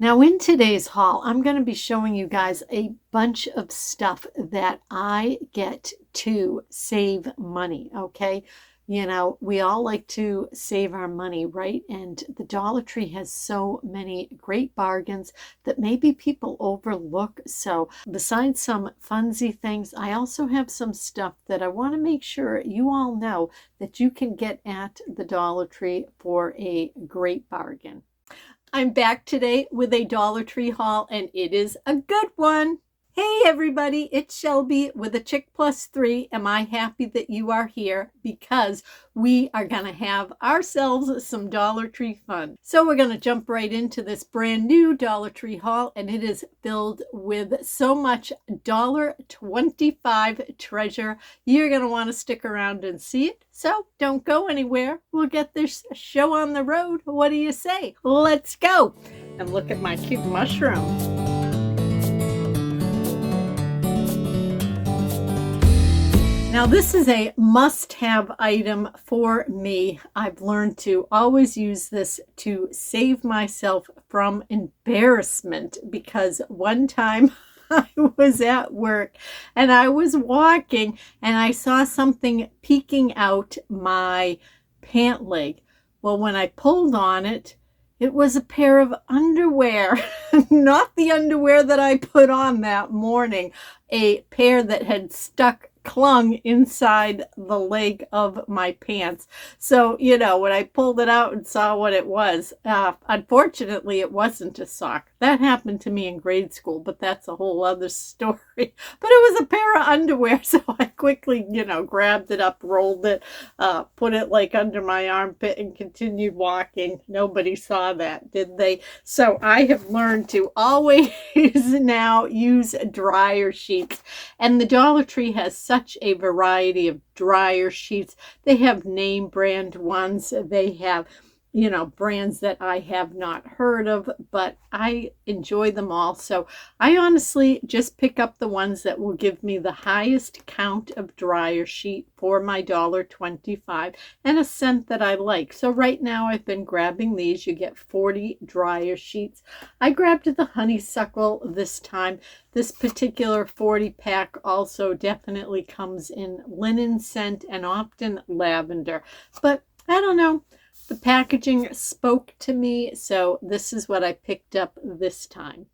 Now in today's haul, I'm going to be showing you guys a bunch of stuff that I get to save money, okay? You know, we all like to save our money, right? And the Dollar Tree has so many great bargains that maybe people overlook. So besides some funsy things, I also have some stuff that I want to make sure you all know that you can get at the Dollar Tree for a great bargain. I'm back today with a Dollar Tree haul, and it is a good one. Hey everybody, it's Shelby with a Chick Plus 3. Am I happy that you are here? Because we are going to have ourselves some Dollar Tree fun. So we're going to jump right into this brand new Dollar Tree haul, and it is filled with so much $1.25 treasure. You're going to want to stick around and see it. So don't go anywhere. We'll get this show on the road. What do you say? Let's go. And look at my cute mushroom. Now this is a must-have item for me. I've learned to always use this to save myself from embarrassment, because one time I was at work and I was walking and I saw something peeking out my pant leg. Well, when I pulled on it, it was a pair of underwear, not the underwear that I put on that morning, a pair that had clung inside the leg of my pants. So, you know, when I pulled it out and saw what it was, unfortunately, it wasn't a sock. That happened to me in grade school, but that's a whole other story. But it was a pair of underwear, so I quickly, you know, grabbed it up, rolled it, put it like under my armpit and continued walking. Nobody saw that, did they? So I have learned to always now use dryer sheets. And the Dollar Tree has such a variety of dryer sheets. They have name brand ones. They have, you know, brands that I have not heard of, but I enjoy them all. So I honestly just pick up the ones that will give me the highest count of dryer sheet for my $1.25 and a scent that I like. So right now I've been grabbing these. You get 40 dryer sheets. I grabbed the honeysuckle this time. This particular 40 pack also definitely comes in linen scent and often lavender, but I don't know. The packaging spoke to me, so this is what I picked up this time.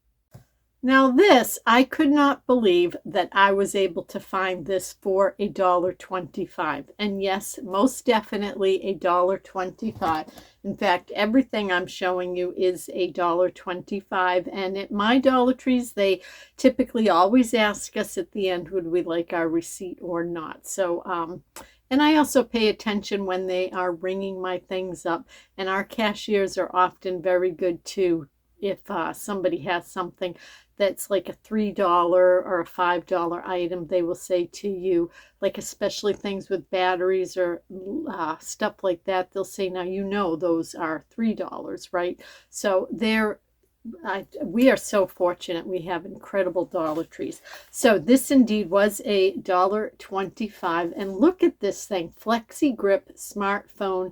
Now this, I could not believe that I was able to find this for $1.25. And yes, most definitely $1.25. In fact, everything I'm showing you is $1.25. And at my Dollar Trees, they typically always ask us at the end, would we like our receipt or not? So, and I also pay attention when they are ringing my things up. And our cashiers are often very good too. If somebody has something that's like a $3 or a $5 item, they will say to you, like especially things with batteries or stuff like that, they'll say, now you know those are $3, right? So we are so fortunate. We have incredible Dollar Trees. So this indeed was $1.25. And look at this thing, Flexi Grip Smartphone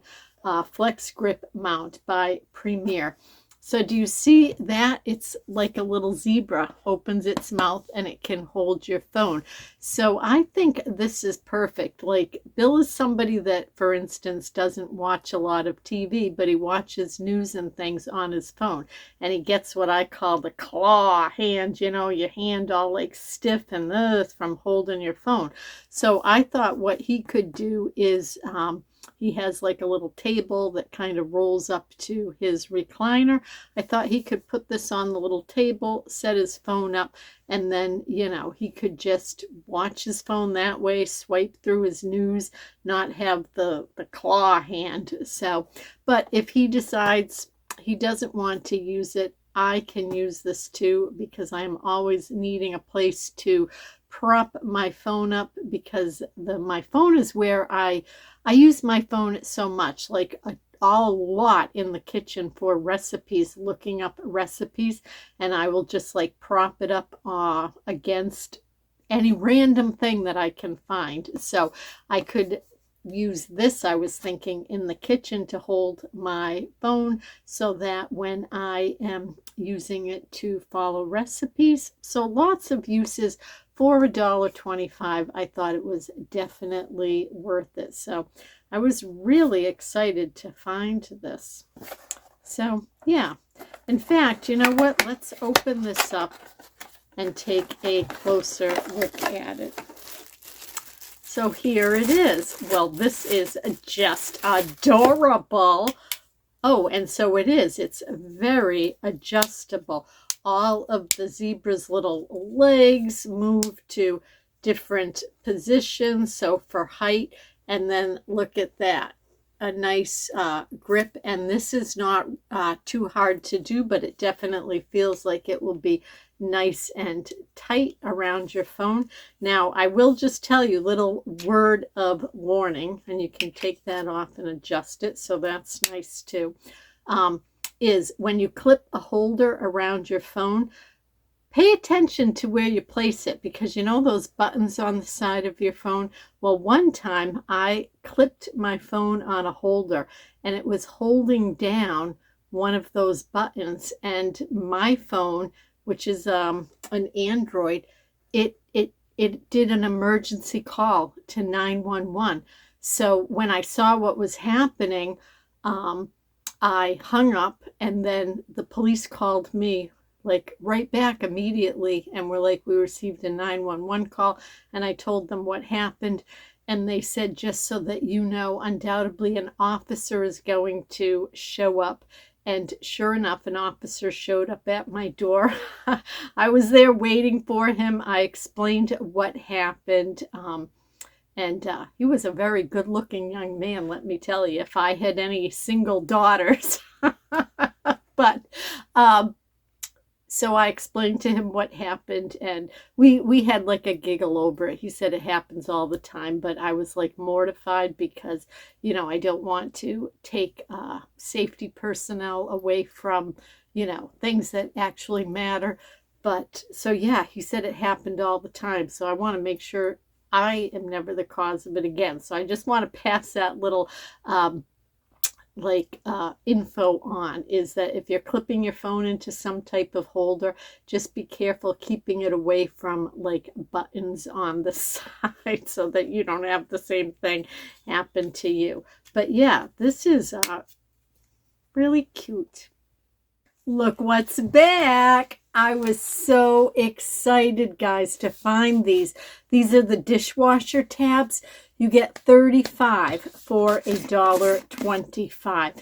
Flex Grip Mount by Premier. So do you see that? It's like a little zebra, opens its mouth and it can hold your phone. So I think this is perfect. Like Bill is somebody that, for instance, doesn't watch a lot of TV, but he watches news and things on his phone. And he gets what I call the claw hand, you know, your hand all like stiff and this from holding your phone. So I thought what he could do is, he has like a little table that kind of rolls up to his recliner. I thought he could put this on the little table, set his phone up, and then, you know, he could just watch his phone that way, swipe through his news, not have the claw hand. So, but if he decides he doesn't want to use it, I can use this too, because I'm always needing a place to prop my phone up, because my phone is where I use my phone so much, like a lot in the kitchen for recipes, looking up recipes, and I will just like prop it up against any random thing that I can find. So I could use this, I was thinking, in the kitchen to hold my phone so that when I am using it to follow recipes. So lots of uses for $1.25. I thought it was definitely worth it. So I was really excited to find this. So yeah, in fact, you know what? Let's open this up and take a closer look at it. So here it is. Well, this is just adorable. Oh, and so it is. It's very adjustable. All of the zebra's little legs move to different positions. So for height, and then look at that. A nice grip, and this is not too hard to do, but it definitely feels like it will be nice and tight around your phone. Now, I will just tell you, little word of warning, and you can take that off and adjust it, so that's nice too, is when you clip a holder around your phone, pay attention to where you place it, because you know those buttons on the side of your phone? Well, one time I clipped my phone on a holder and it was holding down one of those buttons, and my phone, which is an Android, it did an emergency call to 911. So when I saw what was happening, I hung up, and then the police called me like right back immediately, and we're like, we received a 911 call, and I told them what happened, and they said, just so that you know, undoubtedly an officer is going to show up. And sure enough, an officer showed up at my door. I was there waiting for him. I explained what happened, and he was a very good-looking young man, let me tell you, if I had any single daughters. But so I explained to him what happened, and we had like a giggle over it. He said it happens all the time, but I was like mortified because, you know, I don't want to take safety personnel away from, you know, things that actually matter. But so yeah, he said it happened all the time. So I want to make sure I am never the cause of it again. So I just want to pass that little info on, is that if you're clipping your phone into some type of holder, just be careful keeping it away from like buttons on the side so that you don't have the same thing happen to you. But yeah, this is really cute. Look what's back. I was so excited, guys, to find these. These are the dishwasher tabs. You get 35 for $1.25.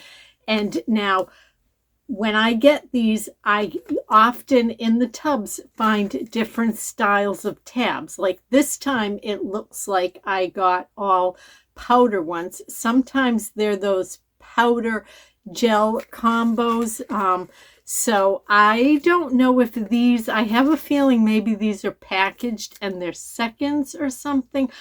And now, when I get these, I often in the tubs find different styles of tabs. Like this time, it looks like I got all powder ones. Sometimes they're those powder gel combos. So I don't know if these, I have a feeling maybe these are packaged and they're seconds or something.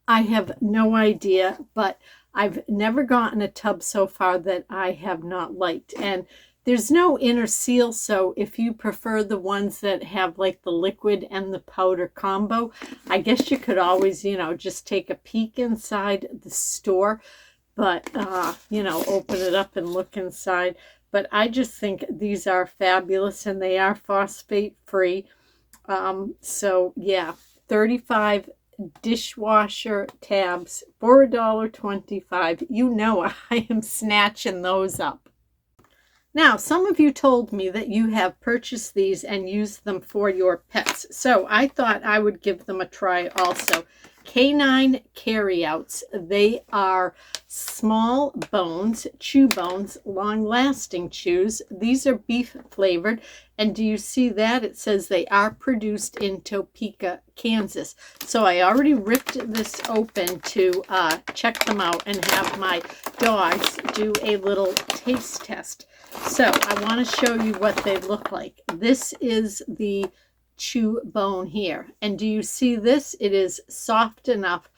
I have no idea, but I've never gotten a tub so far that I have not liked. And there's no inner seal, so if you prefer the ones that have like the liquid and the powder combo, I guess you could always, you know, just take a peek inside the store, but, you know, open it up and look inside. But I just think these are fabulous, and they are phosphate free. So yeah, 35 dishwasher tabs for $1.25. You know I am snatching those up. Now, some of you told me that you have purchased these and used them for your pets. So I thought I would give them a try also. Canine carryouts. They are small bones, chew bones, long-lasting chews. These are beef flavored. And do you see that? It says they are produced in Topeka, Kansas. So I already ripped this open to check them out and have my dogs do a little taste test. So I want to show you what they look like. This is the chew bone here. And do you see this? It is soft enough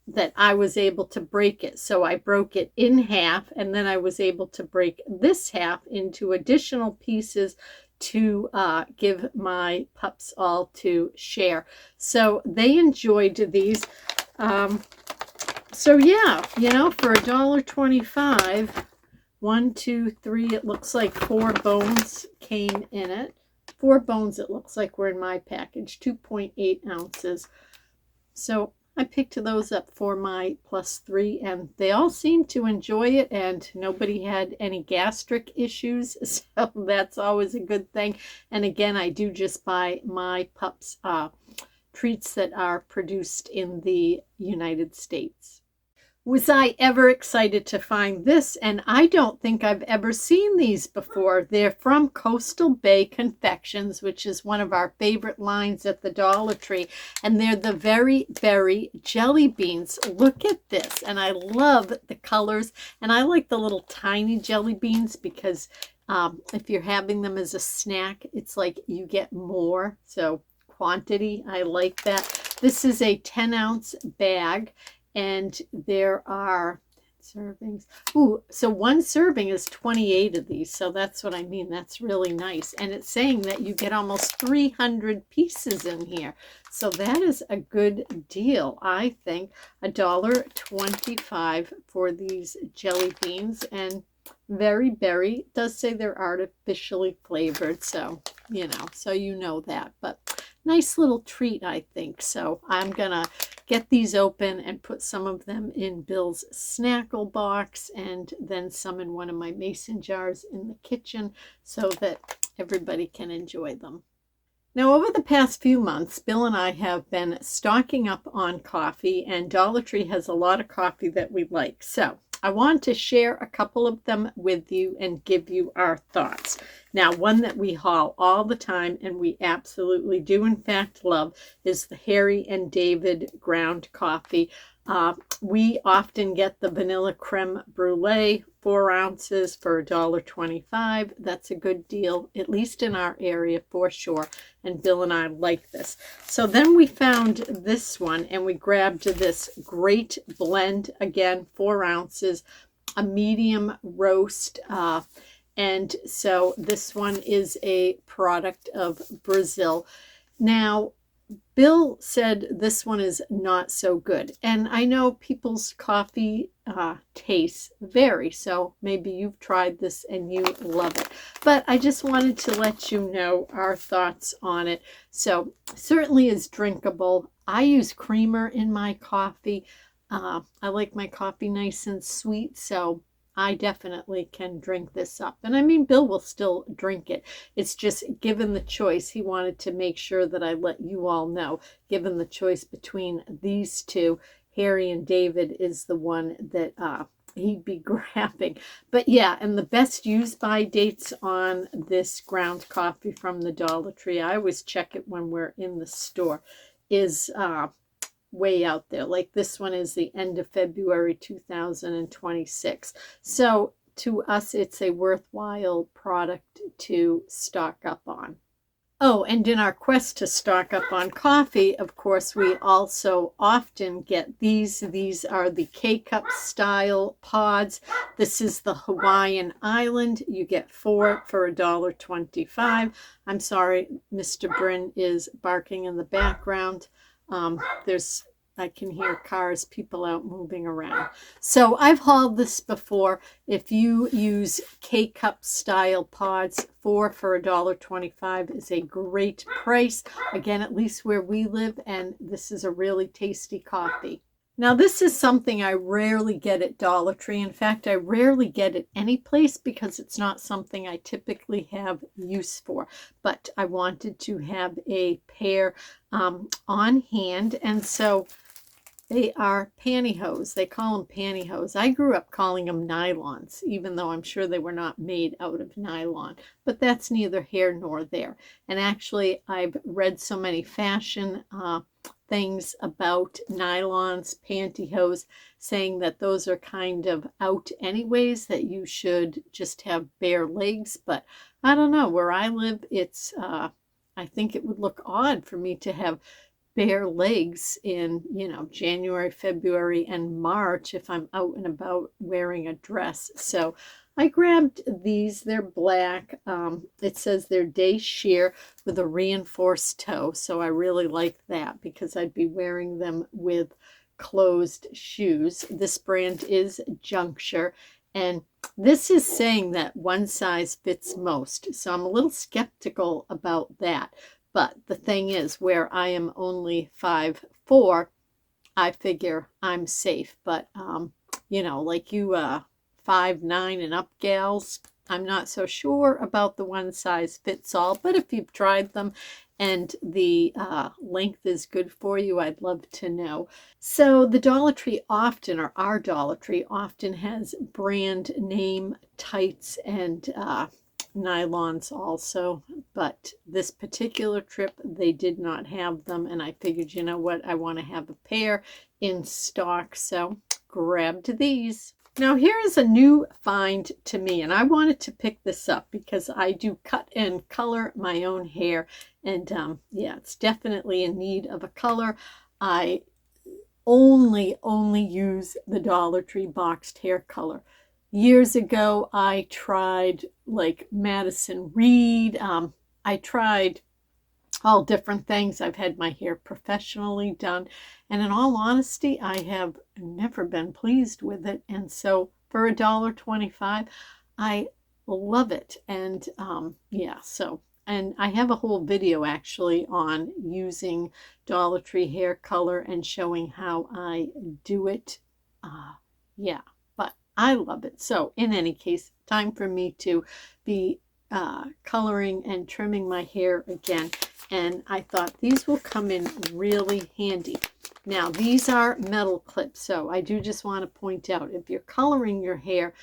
that I was able to break it. So I broke it in half, and then I was able to break this half into additional pieces to give my pups all to share. So they enjoyed these. So yeah, you know, for $1.25, 1, 2, 3, it looks like 4 bones came in it. 4 bones, it looks like, were in my package, 2.8 ounces. So I picked those up for my +3, and they all seemed to enjoy it, and nobody had any gastric issues, so that's always a good thing. And again, I do just buy my pups treats that are produced in the United States. Was I ever excited to find this? And I don't think I've ever seen these before. They're from Coastal Bay Confections, which is one of our favorite lines at the Dollar Tree. And they're the Very Berry jelly beans. Look at this. And I love the colors. And I like the little tiny jelly beans because if you're having them as a snack, it's like you get more. So quantity, I like that. This is a 10-ounce bag. And there are servings. Ooh, so 1 serving is 28 of these. So that's what I mean. That's really nice. And it's saying that you get almost 300 pieces in here. So that is a good deal, I think. $1.25 for these jelly beans. And Very Berry does say they're artificially flavored. So, so you know that. But nice little treat, I think. So I'm going to get these open and put some of them in Bill's snackle box and then some in one of my mason jars in the kitchen so that everybody can enjoy them. Now, over the past few months, Bill and I have been stocking up on coffee, and Dollar Tree has a lot of coffee that we like. So I want to share a couple of them with you and give you our thoughts. Now, one that we haul all the time and we absolutely do in fact love is the Harry and David ground coffee. We often get the vanilla creme brulee, 4 ounces for $1.25. That's a good deal, at least in our area for sure. And Bill and I like this. So then we found this one and we grabbed this great blend, again, 4 ounces, a medium roast. And so this one is a product of Brazil. Now, Bill said this one is not so good. And I know people's coffee tastes vary. So maybe you've tried this and you love it. But I just wanted to let you know our thoughts on it. So certainly is drinkable. I use creamer in my coffee. I like my coffee nice and sweet. So I definitely can drink this up. And I mean, Bill will still drink it. It's just given the choice, he wanted to make sure that I let you all know, given the choice between these two, Harry and David is the one that he'd be grabbing. But yeah, and the best use by dates on this ground coffee from the Dollar Tree, I always check it when we're in the store, is way out there. Like this one is the end of February 2026. So to us, it's a worthwhile product to stock up on. Oh, and in our quest to stock up on coffee, of course, we also often get these. These are the K-Cup style pods. This is the Hawaiian Island. You get 4 for $1.25. I'm sorry, Mr. Bryn is barking in the background. I can hear cars, people out moving around. So I've hauled this before. If you use K-Cup style pods, 4 for $1.25 is a great price. Again, at least where we live, and this is a really tasty coffee. Now, this is something I rarely get at Dollar Tree. In fact, I rarely get it any place because it's not something I typically have use for. But I wanted to have a pair on hand, and so they are pantyhose. They call them pantyhose. I grew up calling them nylons, even though I'm sure they were not made out of nylon. But that's neither here nor there. And actually, I've read so many fashion things about nylons, pantyhose, saying that those are kind of out anyways, that you should just have bare legs. But I don't know, where I live, it's I think it would look odd for me to have bare legs in, January, February, and March if I'm out and about wearing a dress. So I grabbed these. They're black. It says they're day sheer with a reinforced toe. So I really like that because I'd be wearing them with closed shoes. This brand is Juncture, and this is saying that one size fits most. So I'm a little skeptical about that. But the thing is, where I am only 5'4", I figure I'm safe. But you know, like you 5'9" and up gals, I'm not so sure about the one size fits all. But if you've tried them and the length is good for you, I'd love to know. So the Dollar Tree often, or our Dollar Tree often, has brand name tights and nylons also, but this particular trip they did not have them, and I figured, you know what, I want to have a pair in stock, so grabbed these. Now here is a new find to me, and I wanted to pick this up because I do cut and color my own hair, and yeah, it's definitely in need of a color. I only use the Dollar Tree boxed hair color. Years ago, I tried like Madison Reed. I tried all different things. I've had my hair professionally done, and in all honesty, I have never been pleased with it. And so for $1.25, I love it. And yeah, so, and I have a whole video actually on using Dollar Tree hair color and showing how I do it. Yeah, but I love it. So in any case, time for me to be coloring and trimming my hair again. And I thought these will come in really handy. Now, these are metal clips, so I do just want to point out, if you're coloring your hair,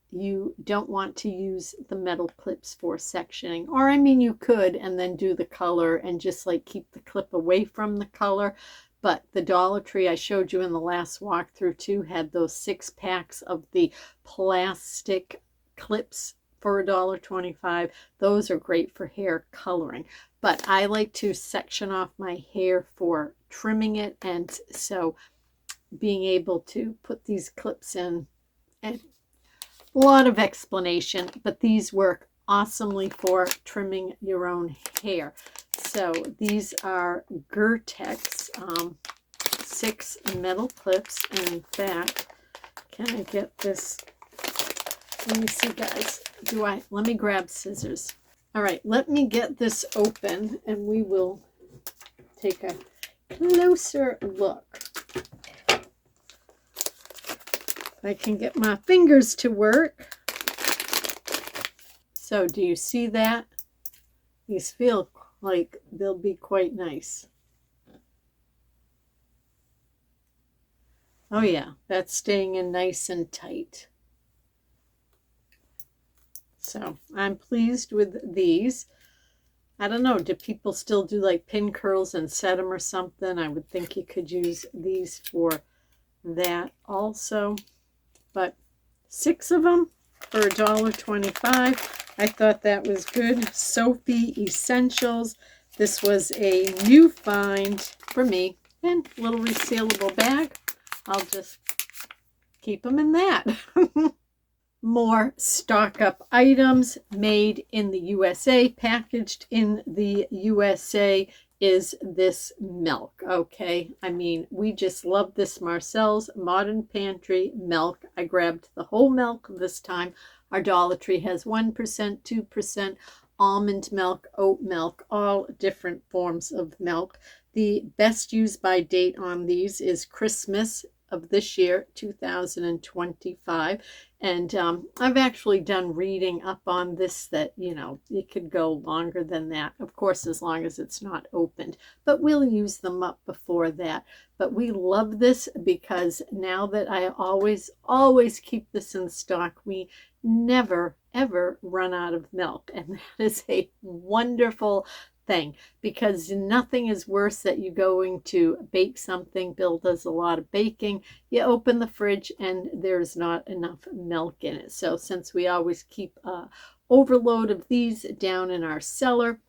you don't want to use the metal clips for sectioning. Or, I mean, you could and then do the color and just like keep the clip away from the color. But the Dollar Tree I showed you in the last walkthrough too had those 6 packs of the plastic clips for $1.25. Those are great for hair coloring. But I like to section off my hair for trimming it, and so being able to put these clips in, and a lot of explanation, but these work awesely for trimming your own hair. So these are Gertex 6 metal clips, and in fact, can I get this? Let me see, guys. Let me grab scissors. All right, let me get this open and we will take a closer look. If I can get my fingers to work. So do you see that? These feel like they'll be quite nice. Oh yeah, that's staying in nice and tight. So I'm pleased with these. I don't know, do people still do like pin curls and set them or something? I would think you could use these for that also. But 6 of them for $1.25. I thought that was good. Sophie Essentials. This was a new find for me. And a little resealable bag. I'll just keep them in that. More stock up items made in the USA, packaged in the USA, is this milk. Okay, I mean, we just love this Marcel's Modern Pantry milk. I grabbed the whole milk this time. Our Dollar Tree has 1%, 2%, almond milk, oat milk, all different forms of milk. The best use by date on these is Christmas of this year, 2025. And I've actually done reading up on this, that, you know, it could go longer than that, of course, as long as it's not opened. But we'll use them up before that. But we love this because now that I always keep this in stock, we never, ever run out of milk. And that is a wonderful thing, because nothing is worse that you're going to bake something. Bill does a lot of baking. You open the fridge and there's not enough milk in it. So since we always keep a overload of these down in our cellar,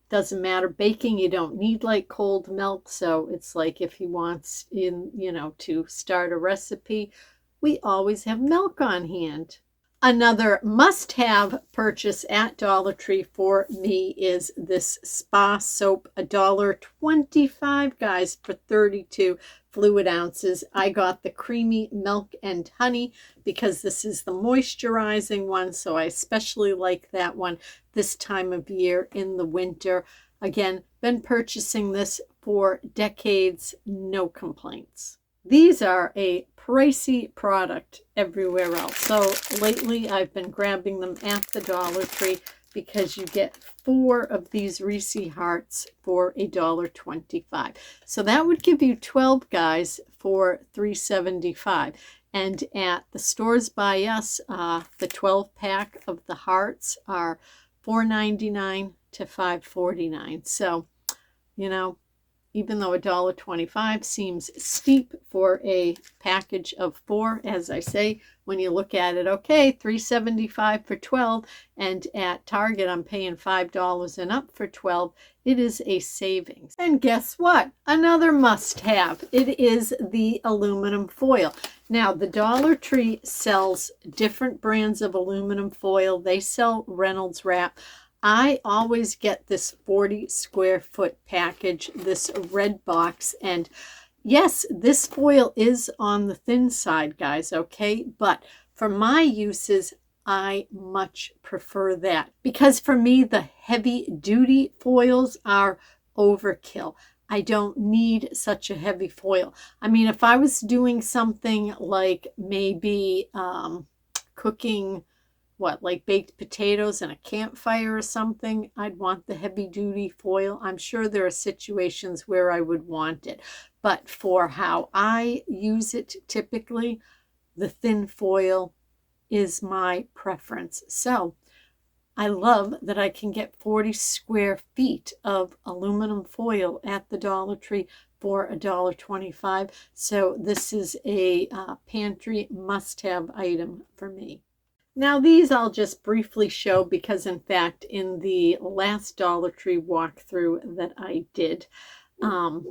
doesn't matter baking, you don't need like cold milk. So it's like if he wants to start a recipe, we always have milk on hand. Another must-have purchase at Dollar Tree for me is this spa soap, $1.25, guys, for 32 fluid ounces. I got the creamy milk and honey because this is the moisturizing one, so I especially like that one this time of year in the winter. Again, been purchasing this for decades, no complaints. These are a pricey product everywhere else. So lately I've been grabbing them at the Dollar Tree because you get 4 of these Reese Hearts for $1.25. So that would give you 12, guys, for $3.75. And at the stores by us, the 12 pack of the hearts are $4.99 to $5.49. So, you know, even though $1.25 seems steep for a package of 4, as I say, when you look at it, okay, $3.75 for 12, and at Target I'm paying $5 and up for 12, it is a savings. And guess what? Another must-have. It is the aluminum foil. Now, the Dollar Tree sells different brands of aluminum foil. They sell Reynolds Wrap. I always get this 40 square foot package, this red box, and yes, this foil is on the thin side, guys, okay? But for my uses, I much prefer that because for me, the heavy duty foils are overkill. I don't need such a heavy foil. I mean, if I was doing something like maybe cooking like baked potatoes and a campfire or something, I'd want the heavy duty foil. I'm sure there are situations where I would want it, but for how I use it typically, the thin foil is my preference. So I love that I can get 40 square feet of aluminum foil at the Dollar Tree for $1.25. So this is a pantry must-have item for me. Now these I'll just briefly show because in fact in the last Dollar Tree walkthrough that I did a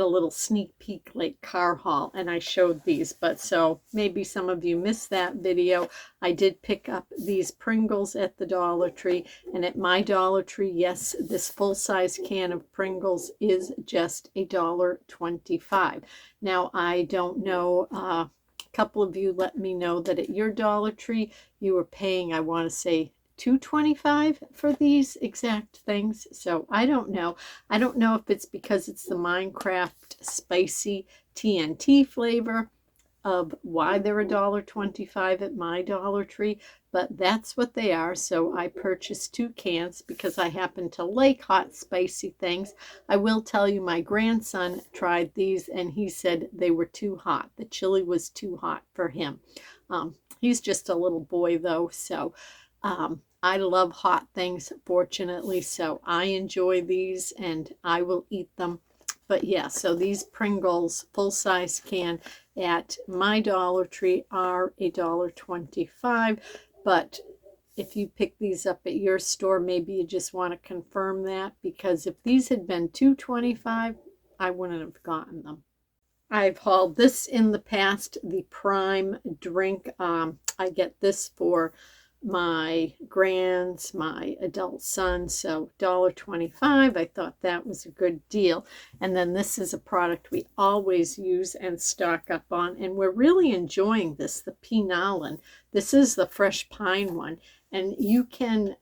little sneak peek like car haul and I showed these, but so maybe some of you missed that video. I did pick up these Pringles at the Dollar Tree, and at my Dollar Tree, yes, this full-size can of Pringles is just $1.25. Now I don't know, couple of you let me know that at your Dollar Tree you were paying, I want to say, $2.25 for these exact things. So I don't know. I don't know if it's because it's the Minecraft spicy TNT flavor of why they're $1.25 at my Dollar Tree, but that's what they are. So I purchased 2 cans because I happen to like hot, spicy things. I will tell you, my grandson tried these and he said they were too hot. The chili was too hot for him. He's just a little boy though, so I love hot things, fortunately, so I enjoy these and I will eat them. But yeah, so these Pringles full-size can at my Dollar Tree are $1.25. But if you pick these up at your store, maybe you just want to confirm that, because if these had been $2.25, I wouldn't have gotten them. I've hauled this in the past, the Prime drink. I get this for my grands, my adult son, so $1.25. I thought that was a good deal. And then this is a product we always use and stock up on, and we're really enjoying this, the Penalin. This is the fresh pine one, and you can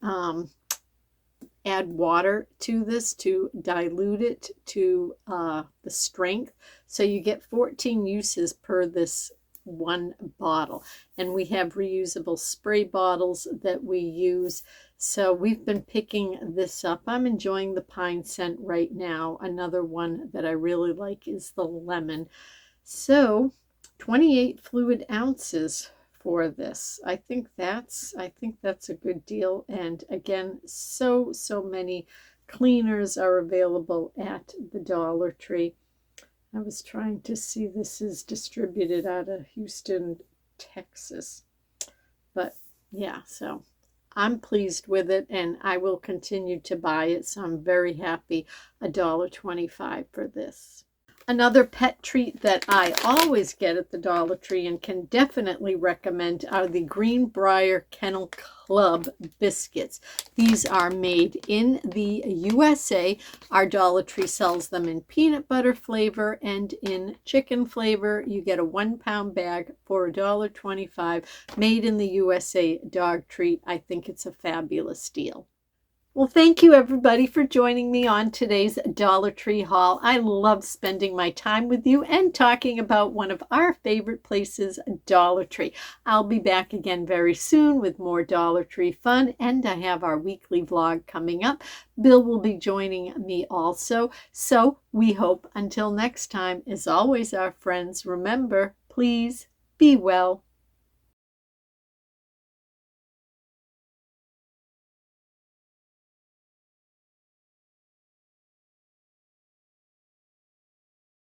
add water to this to dilute it to the strength, so you get 14 uses per this one bottle. And we have reusable spray bottles that we use, so we've been picking this up. I'm enjoying the pine scent right now. Another one that I really like is the lemon. So 28 fluid ounces for this. I think that's a good deal. And again, so many cleaners are available at the Dollar Tree. I was trying to see, this is distributed out of Houston, Texas. But yeah, so I'm pleased with it and I will continue to buy it. So I'm very happy. $1.25 for this. Another pet treat that I always get at the Dollar Tree and can definitely recommend are the Greenbrier Kennel Club biscuits. These are made in the USA. Our Dollar Tree sells them in peanut butter flavor and in chicken flavor. You get a 1-pound bag for $1.25, made in the USA dog treat. I think it's a fabulous deal. Well, thank you everybody for joining me on today's Dollar Tree haul. I love spending my time with you and talking about one of our favorite places, Dollar Tree. I'll be back again very soon with more Dollar Tree fun, and I have our weekly vlog coming up. Bill will be joining me also. So we hope until next time, as always, our friends, remember, please be well.